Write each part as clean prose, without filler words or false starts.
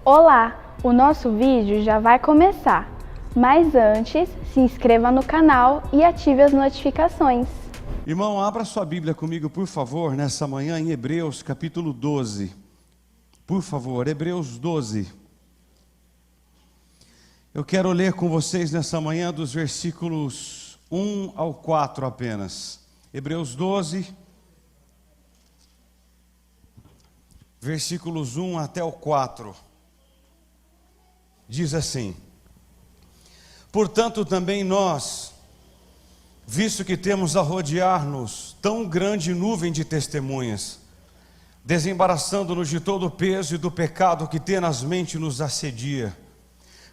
Olá, o nosso vídeo já vai começar, mas antes, se inscreva no canal e ative as notificações. Irmão, abra sua Bíblia comigo, por favor, nessa manhã em Hebreus capítulo 12. Por favor, Hebreus 12. Eu quero ler com vocês nessa manhã dos versículos 1 ao 4 apenas. Hebreus 12, versículos 1 até o 4. Diz assim: portanto também nós, visto que temos a rodear-nos tão grande nuvem de testemunhas, desembaraçando-nos de todo o peso e do pecado que tenazmente nos assedia,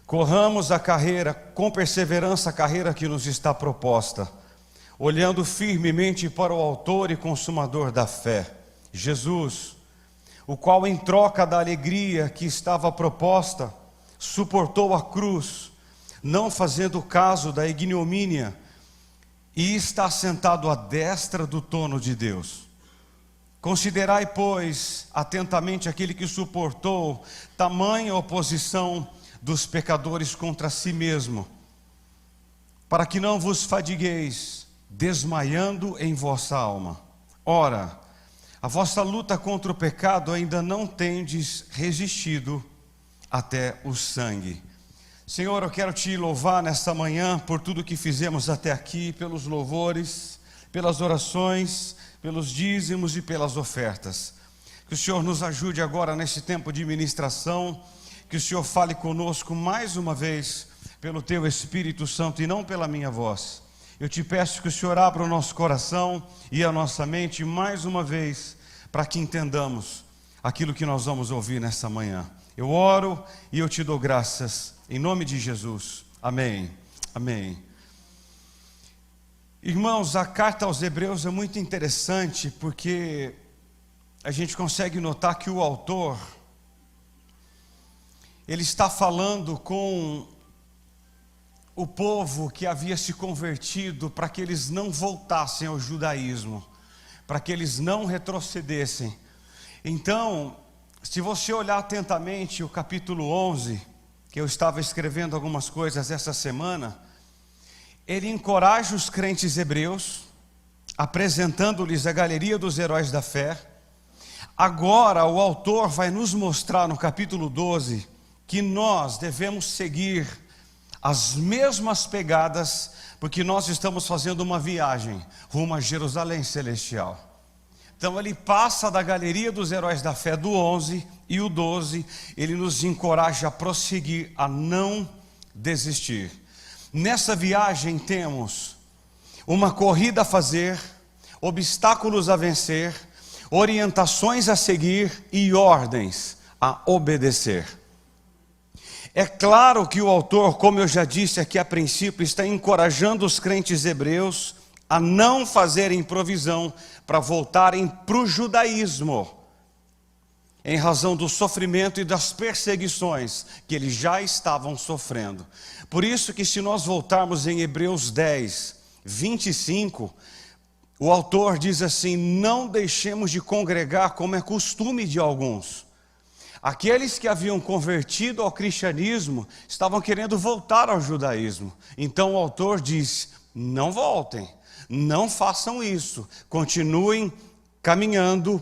corramos a carreira, com perseverança a carreira que nos está proposta, olhando firmemente para o autor e consumador da fé, Jesus, o qual em troca da alegria que estava proposta, suportou a cruz, não fazendo caso da ignomínia, e está sentado à destra do trono de Deus. Considerai, pois, atentamente aquele que suportou tamanha oposição dos pecadores contra si mesmo, para que não vos fadigueis, desmaiando em vossa alma. Ora, a vossa luta contra o pecado ainda não tendes resistido até o sangue. Senhor, eu quero te louvar nesta manhã por tudo que fizemos até aqui, pelos louvores, pelas orações, pelos dízimos e pelas ofertas. Que o Senhor nos ajude agora nesse tempo de ministração, que o Senhor fale conosco mais uma vez pelo teu Espírito Santo e não pela minha voz. Eu te peço que o Senhor abra o nosso coração e a nossa mente mais uma vez, para que entendamos aquilo que nós vamos ouvir nessa manhã. Eu oro e eu te dou graças, em nome de Jesus. Amém. Amém. Irmãos, a carta aos Hebreus é muito interessante, porque a gente consegue notar que o autor, ele está falando com o povo que havia se convertido, para que eles não voltassem ao judaísmo, para que eles não retrocedessem. Então, se você olhar atentamente o capítulo 11, que eu estava escrevendo algumas coisas essa semana, ele encoraja os crentes hebreus, apresentando-lhes a galeria dos heróis da fé. Agora o autor vai nos mostrar no capítulo 12, que nós devemos seguir as mesmas pegadas, porque nós estamos fazendo uma viagem rumo a Jerusalém Celestial. Então ele passa da galeria dos heróis da fé do 11 e o 12, ele nos encoraja a prosseguir, a não desistir. Nessa viagem temos uma corrida a fazer, obstáculos a vencer, orientações a seguir e ordens a obedecer. É claro que o autor, como eu já disse aqui a princípio, está encorajando os crentes hebreus a não fazerem provisão para voltarem para o judaísmo, em razão do sofrimento e das perseguições que eles já estavam sofrendo. Por isso que, se nós voltarmos em Hebreus 10, 25, o autor diz assim: não deixemos de congregar como é costume de alguns. Aqueles que haviam convertido ao cristianismo estavam querendo voltar ao judaísmo. Então o autor diz: não voltem, não façam isso, continuem caminhando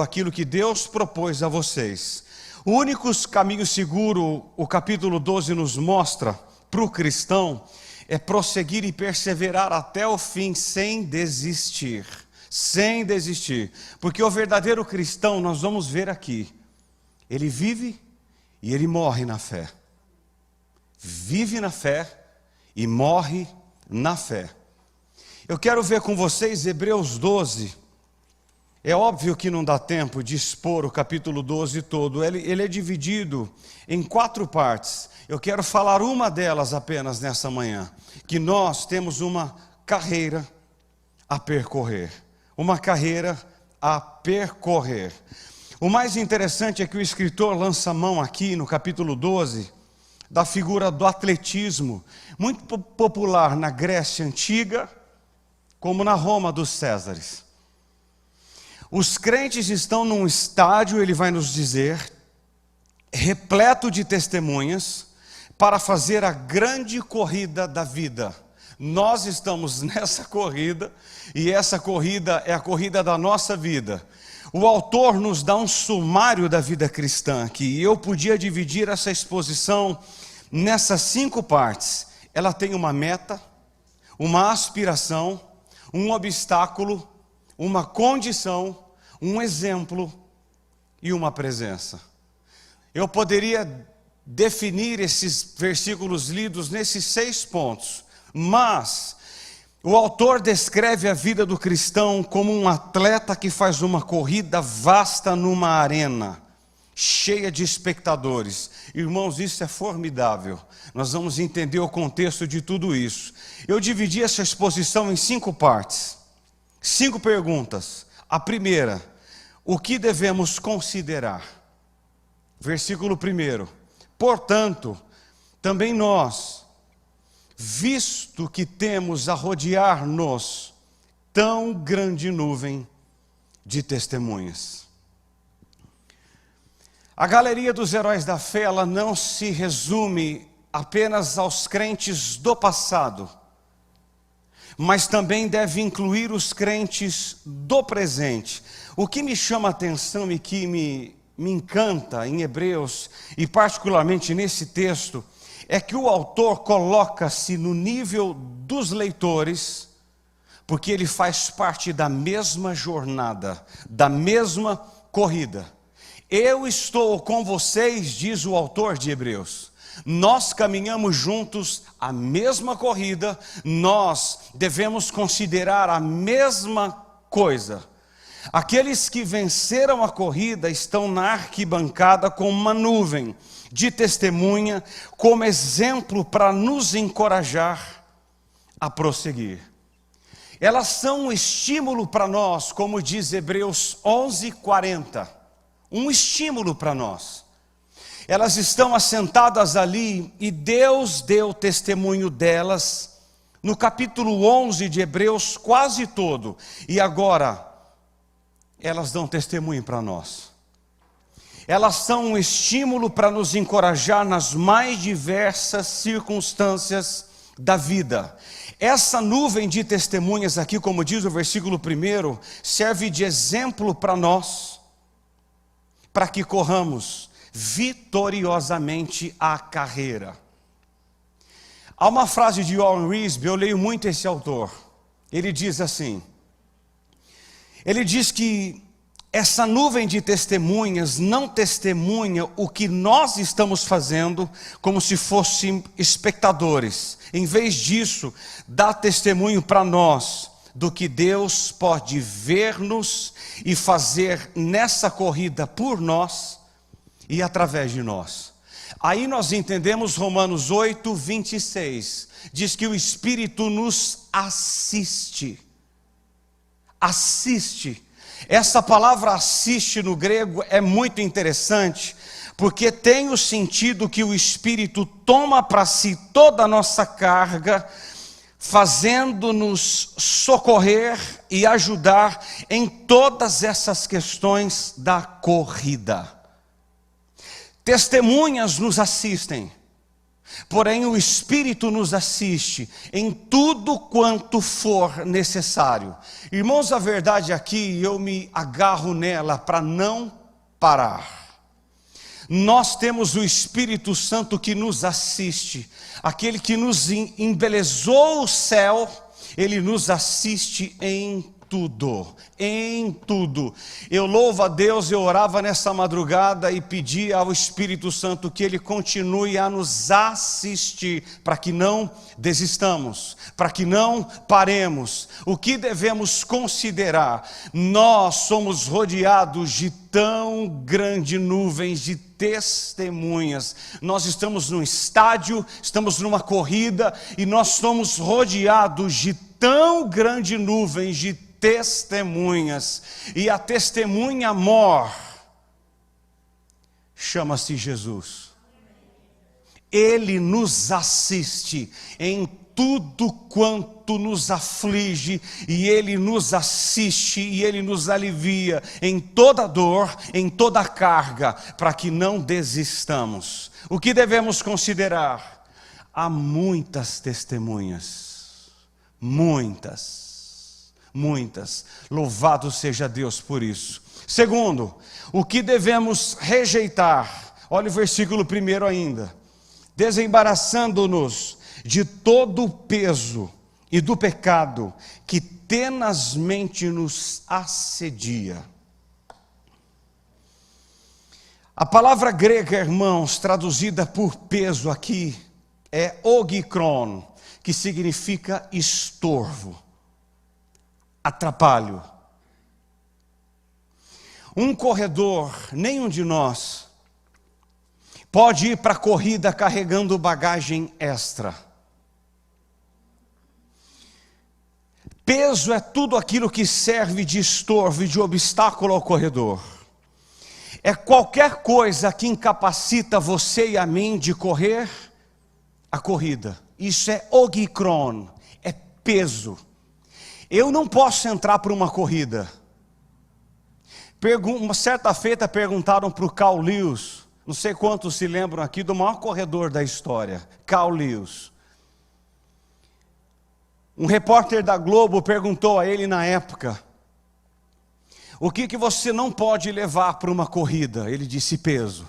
aquilo que Deus propôs a vocês. O único caminho seguro, o capítulo 12 nos mostra, para o cristão, é prosseguir e perseverar até o fim, sem desistir. Sem desistir. Porque o verdadeiro cristão, nós vamos ver aqui, ele vive e ele morre na fé. Vive na fé e morre na fé. Eu quero ver com vocês Hebreus 12. É óbvio que não dá tempo de expor o capítulo 12 todo. Ele é dividido em 4 partes. Eu quero falar uma delas apenas nessa manhã. Que nós temos uma carreira a percorrer. Uma carreira a percorrer. O mais interessante é que o escritor lança mão aqui no capítulo 12 da figura do atletismo, muito popular na Grécia Antiga, como na Roma dos Césares. Os crentes estão num estádio, ele vai nos dizer, repleto de testemunhas para fazer a grande corrida da vida. Nós estamos nessa corrida e essa corrida é a corrida da nossa vida. O autor nos dá um sumário da vida cristã aqui, e eu podia dividir essa exposição nessas 5 partes. Ela tem uma meta, uma aspiração, um obstáculo, uma condição, um exemplo e uma presença. Eu poderia definir esses versículos lidos nesses 6 pontos, mas o autor descreve a vida do cristão como um atleta que faz uma corrida vasta numa arena, cheia de espectadores. Irmãos, isso é formidável. Nós vamos entender o contexto de tudo isso. Eu dividi essa exposição em 5 partes, 5 perguntas. A primeira, o que devemos considerar? Versículo 1. Portanto, também nós, visto que temos a rodear-nos tão grande nuvem de testemunhas. A galeria dos heróis da fé, ela não se resume apenas aos crentes do passado, mas também deve incluir os crentes do presente. O que me chama a atenção e que me encanta em Hebreus, e particularmente nesse texto, é que o autor coloca-se no nível dos leitores, porque ele faz parte da mesma jornada, da mesma corrida. Eu estou com vocês, diz o autor de Hebreus. Nós caminhamos juntos a mesma corrida, nós devemos considerar a mesma coisa. Aqueles que venceram a corrida estão na arquibancada com uma nuvem de testemunha, como exemplo para nos encorajar a prosseguir. Elas são um estímulo para nós, como diz Hebreus 11:40, um estímulo para nós. Elas estão assentadas ali e Deus deu testemunho delas no capítulo 11 de Hebreus quase todo. E agora elas dão testemunho para nós. Elas são um estímulo para nos encorajar nas mais diversas circunstâncias da vida. Essa nuvem de testemunhas aqui, como diz o versículo 1, serve de exemplo para nós, para que corramos vitoriosamente a carreira. Há uma frase de Warren Wiersbe, eu leio muito esse autor. Ele diz assim, ele diz que essa nuvem de testemunhas não testemunha o que nós estamos fazendo como se fossem espectadores. Em vez disso, dá testemunho para nós do que Deus pode ver-nos e fazer nessa corrida por nós e através de nós. Aí nós entendemos Romanos 8:26. Diz que o Espírito nos assiste. Assiste. Essa palavra assiste no grego é muito interessante, porque tem o sentido que o Espírito toma para si toda a nossa carga, fazendo-nos socorrer e ajudar em todas essas questões da corrida. Testemunhas nos assistem, porém o Espírito nos assiste em tudo quanto for necessário. Irmãos, a verdade aqui, eu me agarro nela para não parar. Nós temos o Espírito Santo que nos assiste, aquele que nos embelezou o céu, ele nos assiste em tudo, em tudo. Eu louvo a Deus, eu orava nessa madrugada e pedi ao Espírito Santo que Ele continue a nos assistir, para que não desistamos, para que não paremos. O que devemos considerar? Nós somos rodeados de tão grande nuvens de testemunhas. Nós estamos num estádio, estamos numa corrida e nós somos rodeados de tão grande nuvens de testemunhas, e a testemunha mor chama-se Jesus. Ele nos assiste em tudo quanto nos aflige, e Ele nos assiste, e Ele nos alivia em toda dor, em toda carga, para que não desistamos. O que devemos considerar? Há muitas testemunhas, muitas. Louvado seja Deus por isso. Segundo, o que devemos rejeitar? Olha o versículo 1 ainda. Desembaraçando-nos de todo o peso e do pecado que tenazmente nos assedia. A palavra grega, irmãos, traduzida por peso aqui, é ogikron, que significa estorvo, atrapalho. Um corredor, nenhum de nós, pode ir para a corrida carregando bagagem extra. Peso é tudo aquilo que serve de estorvo e de obstáculo ao corredor. É qualquer coisa que incapacita você e a mim de correr a corrida. Isso é ogikron, é peso. Eu não posso entrar para uma corrida. Uma certa feita perguntaram para o Carl Lewis, não sei quantos se lembram aqui do maior corredor da história, Carl Lewis. Um repórter da Globo perguntou a ele na época: o que você não pode levar para uma corrida? Ele disse: peso.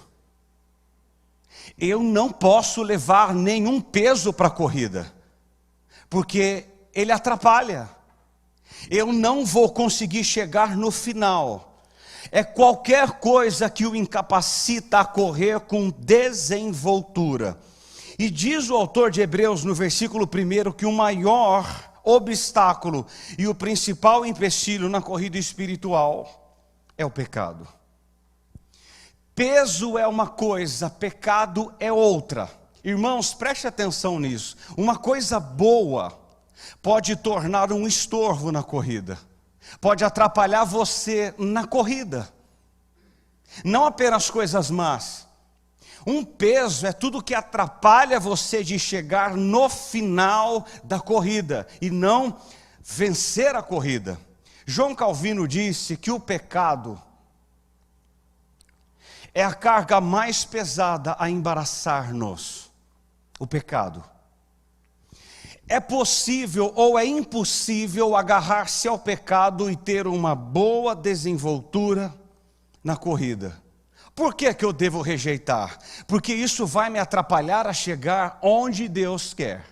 Eu não posso levar nenhum peso para a corrida, porque ele atrapalha. Eu não vou conseguir chegar no final. É qualquer coisa que o incapacita a correr com desenvoltura. E diz o autor de Hebreus no versículo 1 que o maior obstáculo e o principal empecilho na corrida espiritual é o pecado. Peso é uma coisa, pecado é outra. Irmãos, preste atenção nisso. Uma coisa boa pode tornar um estorvo na corrida. Pode atrapalhar você na corrida. Não apenas coisas más. Um peso é tudo que atrapalha você de chegar no final da corrida e não vencer a corrida. João Calvino disse que o pecado é a carga mais pesada a embaraçar-nos. O pecado. É possível ou é impossível agarrar-se ao pecado e ter uma boa desenvoltura na corrida. Por que eu devo rejeitar? Porque isso vai me atrapalhar a chegar onde Deus quer.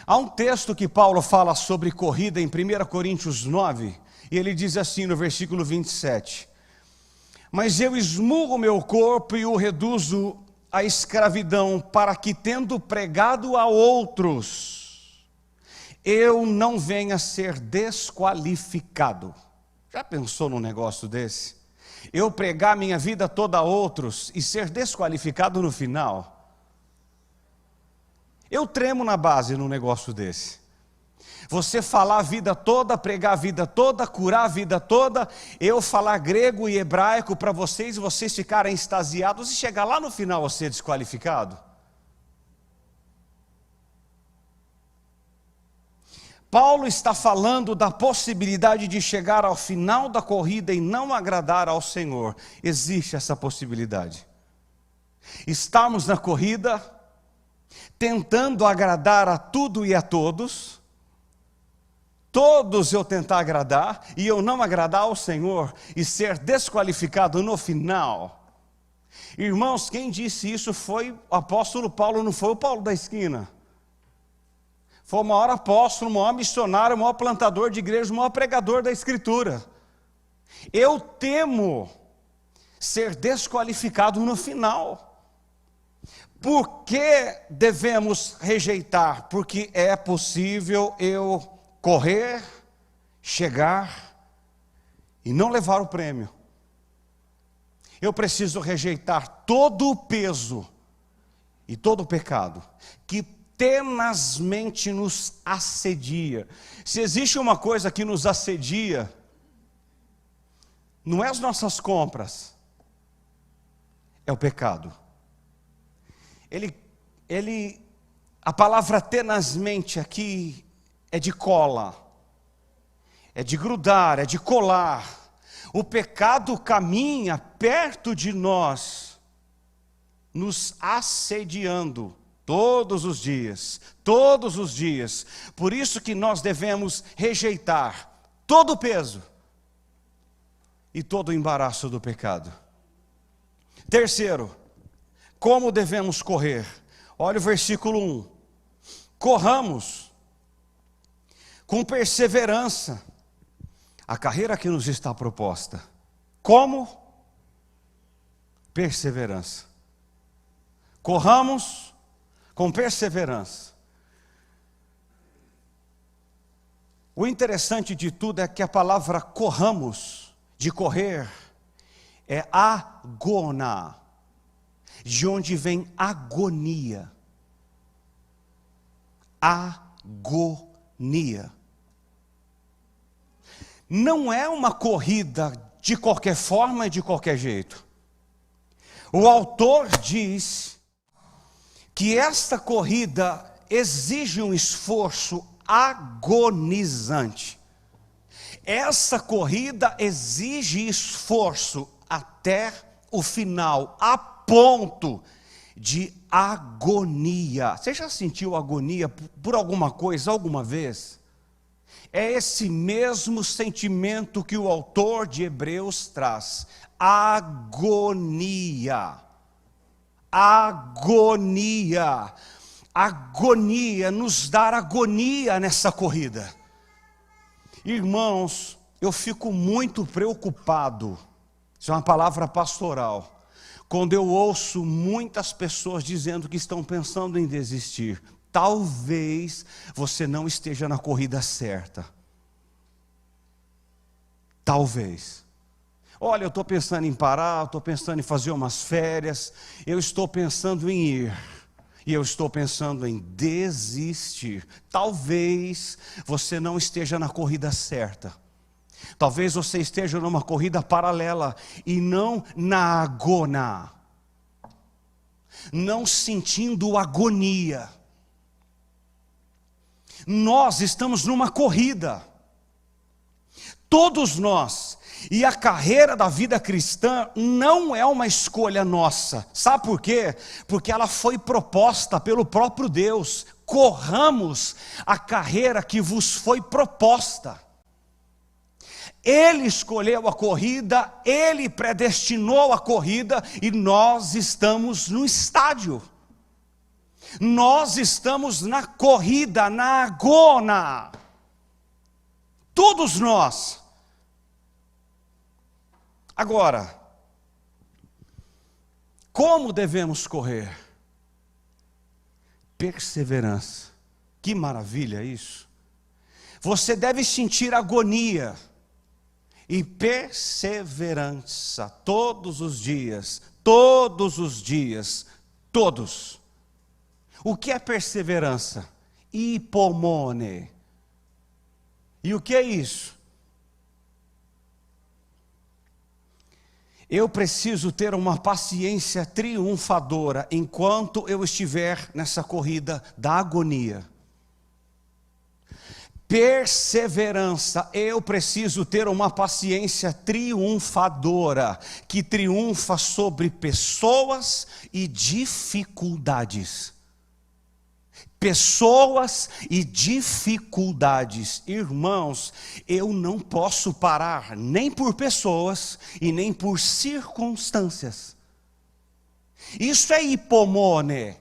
Há um texto que Paulo fala sobre corrida em 1 Coríntios 9, e ele diz assim no versículo 27. Mas eu esmurro meu corpo e o reduzo à escravidão, para que, tendo pregado a outros, eu não venha a ser desqualificado. Já pensou num negócio desse? Eu pregar minha vida toda a outros e ser desqualificado no final? Eu tremo na base num negócio desse. Você falar a vida toda, pregar a vida toda, curar a vida toda, eu falar grego e hebraico para vocês, e vocês ficarem extasiados e chegar lá no final a ser desqualificado? Paulo está falando da possibilidade de chegar ao final da corrida e não agradar ao Senhor. Existe essa possibilidade. Estamos na corrida, tentando agradar a tudo e a todos. Todos eu tentar agradar e eu não agradar ao Senhor e ser desqualificado no final. Irmãos, quem disse isso foi o apóstolo Paulo, não foi o Paulo da esquina. Foi o maior apóstolo, o maior missionário, o maior plantador de igreja, o maior pregador da Escritura. Eu temo ser desqualificado no final. Por que devemos rejeitar? Porque é possível eu correr, chegar e não levar o prêmio. Eu preciso rejeitar todo o peso e todo o pecado que tenazmente nos assedia. Se existe uma coisa que nos assedia, não é as nossas compras, é o pecado. Ele A palavra tenazmente aqui é de cola, é de grudar, é de colar. O pecado caminha perto de nós, nos assediando todos os dias, todos os dias. Por isso que nós devemos rejeitar todo o peso e todo o embaraço do pecado. Terceiro, como devemos correr? Olha o versículo 1. Corramos com perseverança a carreira que nos está proposta. Como? Perseverança. Corramos com perseverança. O interessante de tudo é que a palavra corramos, de correr, é agona, de onde vem agonia. Agonia. Não é uma corrida de qualquer forma e de qualquer jeito. O autor diz que esta corrida exige um esforço agonizante. Essa corrida exige esforço até o final, a ponto de agonia. Você já sentiu agonia por alguma coisa, alguma vez? É esse mesmo sentimento que o autor de Hebreus traz. Agonia. Agonia. Agonia, nos dar agonia nessa corrida. Irmãos, eu fico muito preocupado, isso é uma palavra pastoral, quando eu ouço muitas pessoas dizendo que estão pensando em desistir. Talvez você não esteja na corrida certa. Talvez. Olha, eu estou pensando em parar, eu estou pensando em fazer umas férias, eu estou pensando em ir, e eu estou pensando em desistir. Talvez você não esteja na corrida certa. Talvez você esteja numa corrida paralela e não na agona. Não sentindo agonia. Nós estamos numa corrida. Todos nós. E a carreira da vida cristã não é uma escolha nossa. Sabe por quê? Porque ela foi proposta pelo próprio Deus. Corramos a carreira que vos foi proposta. Ele escolheu a corrida, Ele predestinou a corrida e nós estamos no estádio. Nós estamos na corrida, na agona. Todos nós. Agora, como devemos correr? Perseverança. Que maravilha isso. Você deve sentir agonia e perseverança todos os dias, todos os dias, todos. O que é perseverança? Hipomone. E o que é isso? Eu preciso ter uma paciência triunfadora enquanto eu estiver nessa corrida da agonia. Perseverança, eu preciso ter uma paciência triunfadora, que triunfa sobre pessoas e dificuldades. Pessoas e dificuldades. Irmãos, eu não posso parar nem por pessoas e nem por circunstâncias. Isso é hipomone.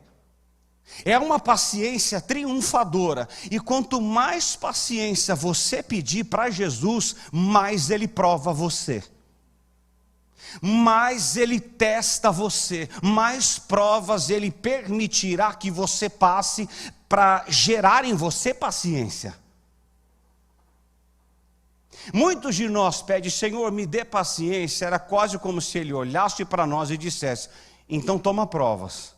É uma paciência triunfadora. E quanto mais paciência você pedir para Jesus, mais Ele prova você. Mais Ele testa você, mais provas Ele permitirá que você passe para gerar em você paciência. Muitos de nós pedem, Senhor, me dê paciência. Era quase como se Ele olhasse para nós e dissesse, então toma provas.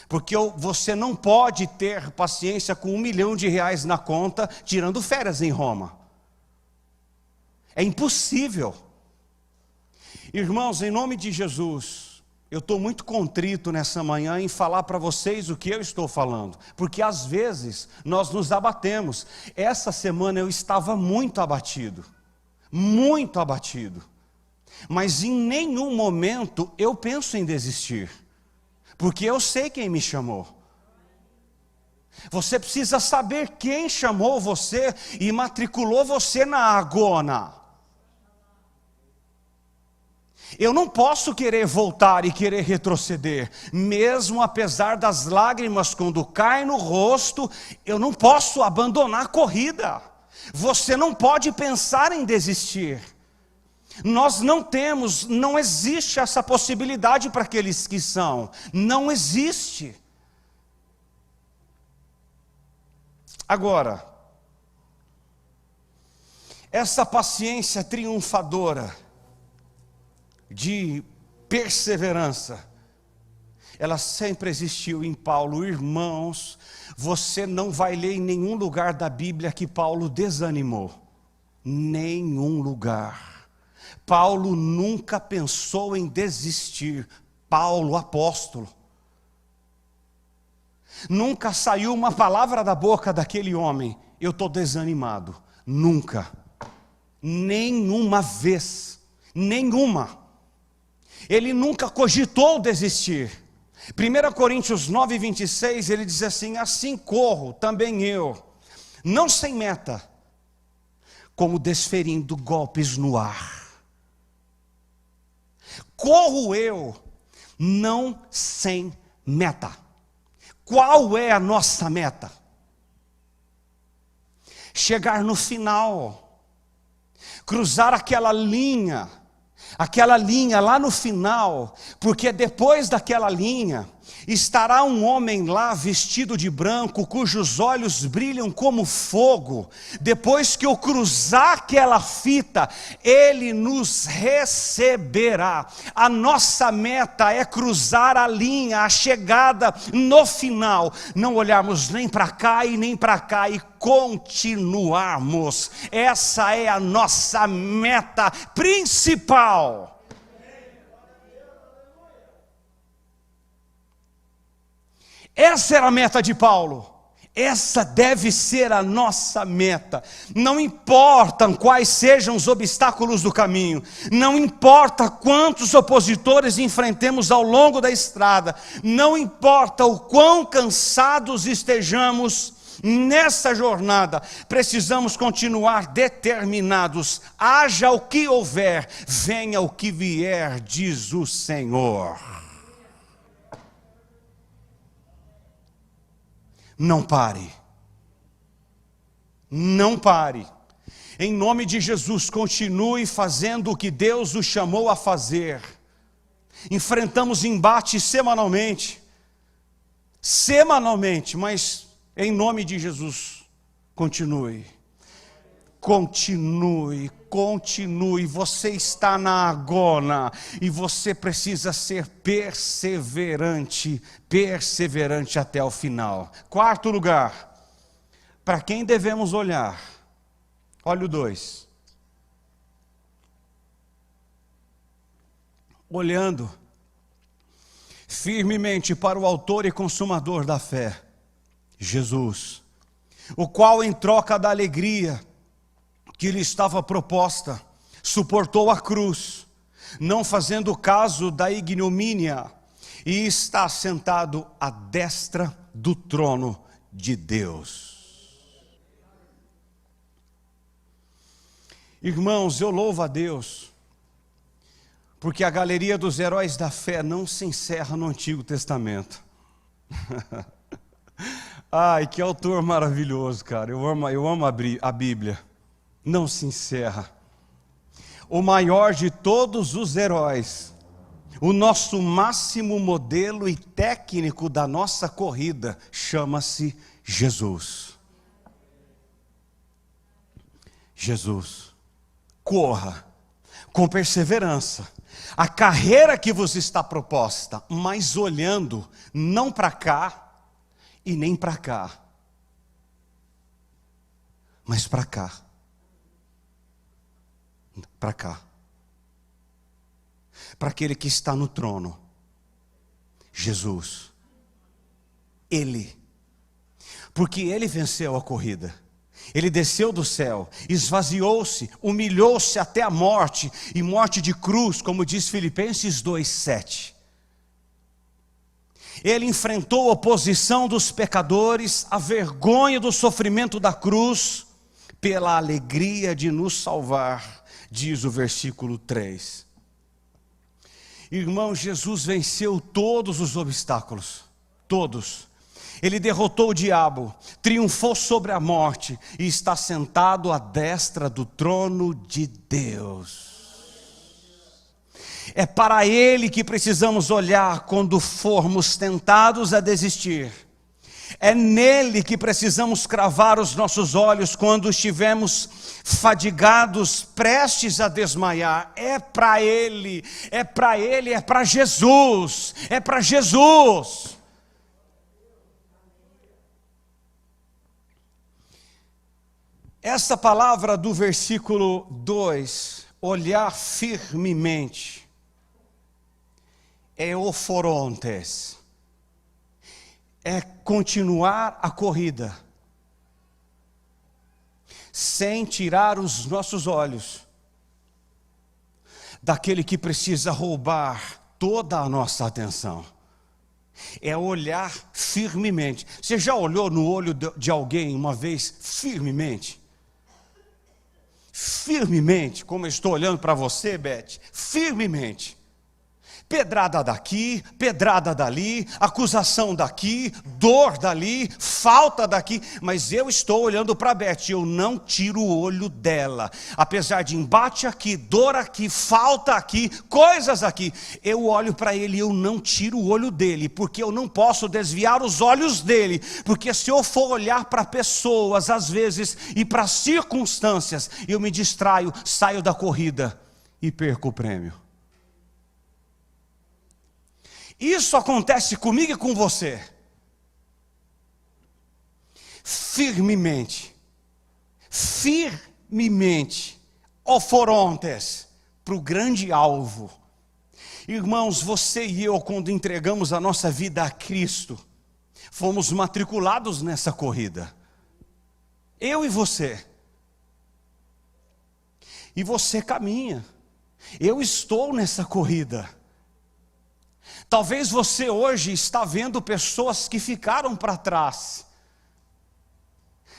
Porque você não pode ter paciência com R$1 milhão na conta, tirando férias em Roma. É impossível. Irmãos, em nome de Jesus, eu estou muito contrito nessa manhã em falar para vocês o que eu estou falando, porque às vezes nós nos abatemos. Essa semana eu estava muito abatido, mas em nenhum momento eu penso em desistir, porque eu sei quem me chamou. Você precisa saber quem chamou você e matriculou você na agona. Eu não posso querer voltar e querer retroceder, mesmo apesar das lágrimas quando caem no rosto, eu não posso abandonar a corrida. Você não pode pensar em desistir. Nós não existe essa possibilidade para aqueles que são, não existe. Agora, essa paciência triunfadora, de perseverança, ela sempre existiu em Paulo. Irmãos, você não vai ler em nenhum lugar da Bíblia que Paulo desanimou. Nenhum lugar. Paulo nunca pensou em desistir. Paulo, apóstolo. Nunca saiu uma palavra da boca daquele homem: eu estou desanimado. Nunca. Nenhuma vez. Nenhuma. Ele nunca cogitou desistir. 1 Coríntios 9:26, ele diz assim: assim corro também eu, não sem meta, como desferindo golpes no ar. Corro eu, não sem meta. Qual é a nossa meta? Chegar no final, cruzar aquela linha lá no final, porque depois daquela linha estará um homem lá vestido de branco, cujos olhos brilham como fogo. Depois que eu cruzar aquela fita, ele nos receberá. A nossa meta é cruzar a linha, a chegada no final, não olharmos nem para cá e nem para cá e continuarmos. Essa é a nossa meta principal. Essa era a meta de Paulo. Essa deve ser a nossa meta. Não importam quais sejam os obstáculos do caminho, não importa quantos opositores enfrentemos ao longo da estrada, não importa o quão cansados estejamos nessa jornada, precisamos continuar determinados. Haja o que houver, venha o que vier, diz o Senhor. Não pare, não pare, em nome de Jesus, continue fazendo o que Deus o chamou a fazer. Enfrentamos embates semanalmente, mas em nome de Jesus, continue, você está na agona, e você precisa ser perseverante até o final. Quarto lugar, para quem devemos olhar? Olha o 2. Olhando firmemente para o autor e consumador da fé, Jesus, o qual em troca da alegria que lhe estava proposta, suportou a cruz, não fazendo caso da ignomínia, e está sentado à destra do trono de Deus. Irmãos, eu louvo a Deus, porque a galeria dos heróis da fé não se encerra no Antigo Testamento. Ai, que autor maravilhoso, cara. Eu amo a Bíblia. Não se encerra. O maior de todos os heróis, o nosso máximo modelo e técnico da nossa corrida, chama-se Jesus. Jesus, corra com perseverança a carreira que vos está proposta, mas olhando não para cá e nem para cá, mas para cá. Para cá, para aquele que está no trono, Jesus. Ele. Porque ele venceu a corrida. Ele desceu do céu, esvaziou-se, humilhou-se até a morte, e morte de cruz, como diz Filipenses 2:7. Ele enfrentou a oposição dos pecadores, a vergonha do sofrimento da cruz, pela alegria de nos salvar, diz o versículo 3. Irmão, Jesus venceu todos os obstáculos, todos. Ele derrotou o diabo, triunfou sobre a morte e está sentado à destra do trono de Deus. É para Ele que precisamos olhar quando formos tentados a desistir. É nele que precisamos cravar os nossos olhos quando estivermos fadigados, prestes a desmaiar. É para Ele, é para Ele, é para Jesus, é para Jesus. Essa palavra do versículo 2, olhar firmemente, é oforontes, é continuar a corrida, sem tirar os nossos olhos daquele que precisa roubar toda a nossa atenção. É olhar firmemente. Você já olhou no olho de alguém uma vez firmemente? Firmemente, como eu estou olhando para você, Beth, firmemente. Pedrada daqui, pedrada dali, acusação daqui, dor dali, falta daqui, mas eu estou olhando para a Beth, eu não tiro o olho dela, apesar de embate aqui, dor aqui, falta aqui, coisas aqui, eu olho para ele e eu não tiro o olho dele, porque eu não posso desviar os olhos dele, porque se eu for olhar para pessoas, às vezes, e para circunstâncias, eu me distraio, saio da corrida e perco o prêmio. Isso acontece comigo e com você. Firmemente, oforontes, para o grande alvo. Irmãos, você e eu, quando entregamos a nossa vida a Cristo, fomos matriculados nessa corrida. Eu e você. E você caminha. Eu estou nessa corrida. Talvez você hoje está vendo pessoas que ficaram para trás,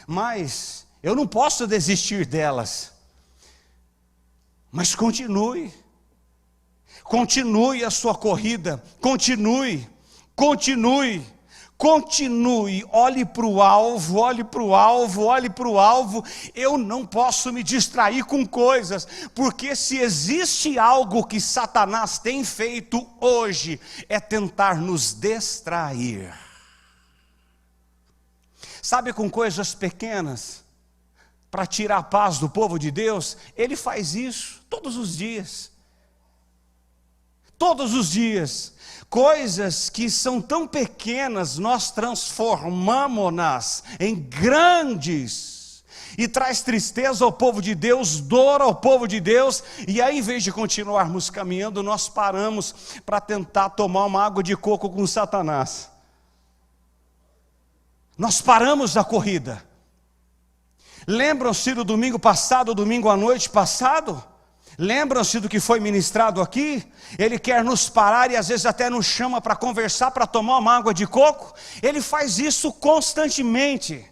mas eu não posso desistir delas. Mas continue a sua corrida, continue, olhe para o alvo, eu não posso me distrair com coisas, porque se existe algo que Satanás tem feito hoje, é tentar nos distrair. Sabe, com coisas pequenas, para tirar a paz do povo de Deus, ele faz isso todos os dias. Todos os dias. Coisas que são tão pequenas, nós transformamos-nas em grandes, e traz tristeza ao povo de Deus, dor ao povo de Deus, e aí em vez de continuarmos caminhando, nós paramos para tentar tomar uma água de coco com Satanás. Nós paramos a corrida. Lembram-se do domingo passado, domingo à noite passado? Lembram-se do que foi ministrado aqui? Ele quer nos parar e às vezes até nos chama para conversar, para tomar uma água de coco. Ele faz isso constantemente.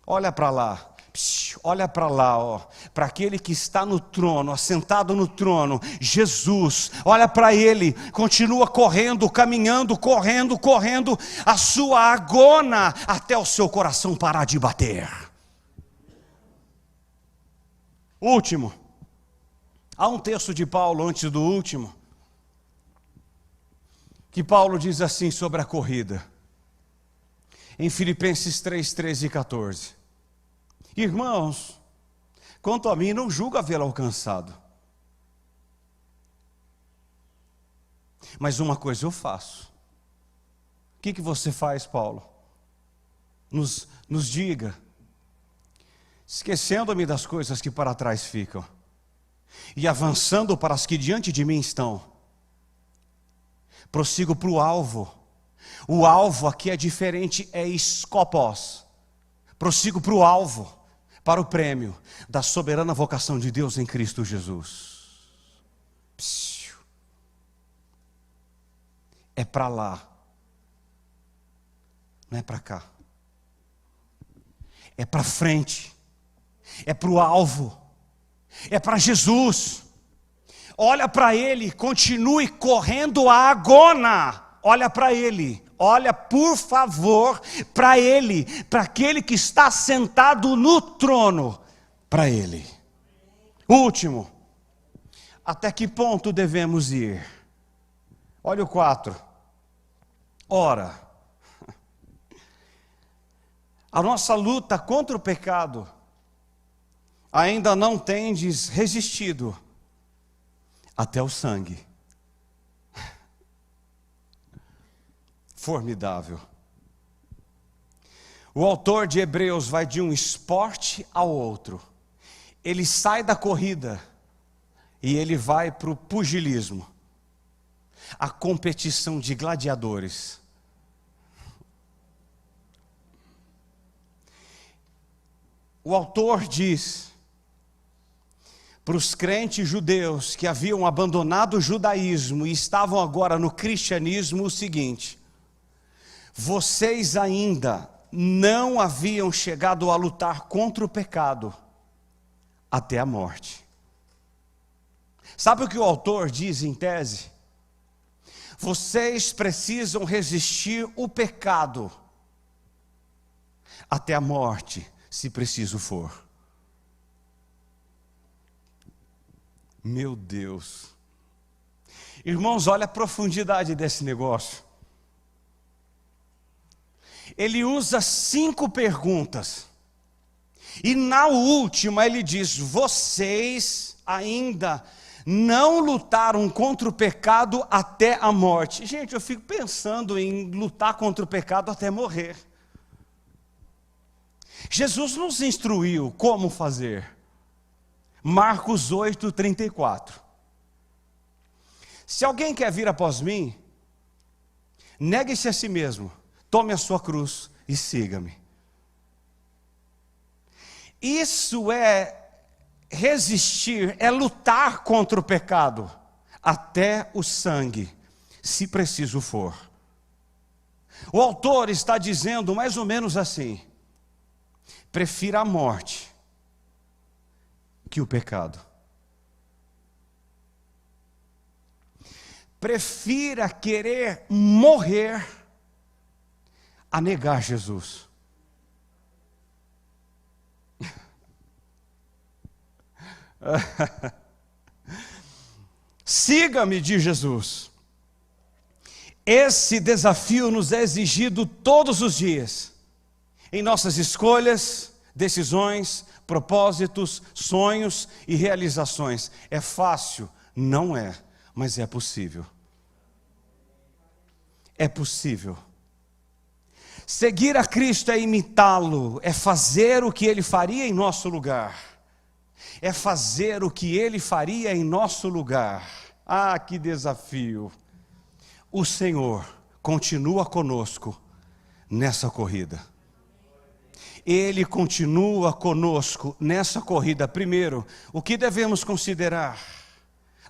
Olha para lá, para aquele que está no trono, assentado no trono, Jesus. Olha para ele, continua correndo, caminhando, correndo, a sua agona até o seu coração parar de bater. Último. Há um texto de Paulo antes do último, que Paulo diz assim sobre a corrida, em Filipenses 3, 13 e 14. Irmãos, quanto a mim, não julgo havê-lo alcançado, mas uma coisa eu faço. O que você faz, Paulo? Nos diga. Esquecendo-me das coisas que para trás ficam, e avançando para as que diante de mim estão, Prossigo para o alvo. O alvo aqui é diferente, é skopos. Prossigo para o alvo, para o prêmio da soberana vocação de Deus em Cristo Jesus. Psiu. É para lá, não é para cá. É para frente, é para o alvo, é para Jesus. Olha para Ele, continue correndo a agona. Olha para Ele, olha por favor para Ele, para aquele que está sentado no trono, para Ele. Último, até que ponto devemos ir? Olha o 4. Ora, a nossa luta contra o pecado ainda não tendes resistido até o sangue. Formidável. O autor de Hebreus vai de um esporte ao outro. Ele sai da corrida e ele vai para o pugilismo, a competição de gladiadores. O autor diz para os crentes judeus que haviam abandonado o judaísmo e estavam agora no cristianismo o seguinte: vocês ainda não haviam chegado a lutar contra o pecado até a morte. Sabe o que o autor diz em tese? Vocês precisam resistir o pecado até a morte, se preciso for. Meu Deus. Irmãos, olha a profundidade desse negócio. Ele usa 5 perguntas. E na última ele diz: vocês ainda não lutaram contra o pecado até a morte. Gente, eu fico pensando em lutar contra o pecado até morrer. Jesus nos instruiu como fazer. Marcos 8:34. Se alguém quer vir após mim, negue-se a si mesmo, tome a sua cruz e siga-me. Isso é resistir, é lutar contra o pecado, até o sangue, se preciso for. O autor está dizendo mais ou menos assim: prefira a morte que o pecado. Prefira querer morrer a negar Jesus. Siga-me, diz Jesus. Esse desafio nos é exigido todos os dias, em nossas escolhas, decisões, propósitos, sonhos e realizações. É fácil? Não é, mas é possível. É possível. Seguir a Cristo é imitá-lo, é fazer o que Ele faria em nosso lugar. É fazer o que Ele faria em nosso lugar. Ah, que desafio! O Senhor continua conosco nessa corrida. Ele continua conosco nessa corrida. Primeiro, o que devemos considerar?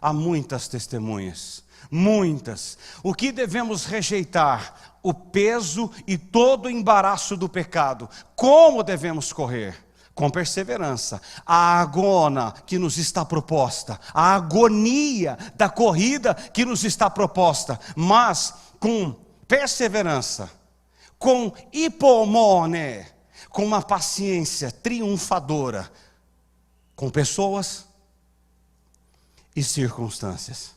Há muitas testemunhas, muitas. O que devemos rejeitar? O peso e todo o embaraço do pecado. Como devemos correr? Com perseverança. A agona que nos está proposta, a agonia da corrida que nos está proposta, mas com perseverança, com hipomone, com uma paciência triunfadora, com pessoas e circunstâncias.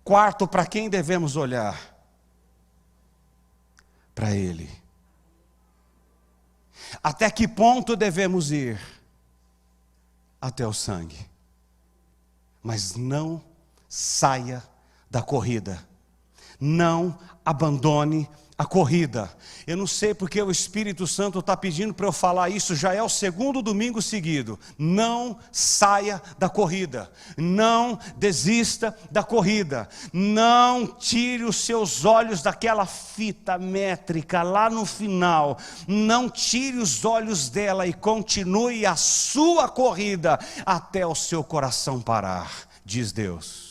Quarto, para quem devemos olhar? Para Ele. Até que ponto devemos ir? Até o sangue. Mas não saia da corrida. Não abandone a corrida. Eu não sei porque o Espírito Santo está pedindo para eu falar isso, já é o segundo domingo seguido. Não saia da corrida, não desista da corrida, não tire os seus olhos daquela fita métrica lá no final, não tire os olhos dela e continue a sua corrida até o seu coração parar, diz Deus.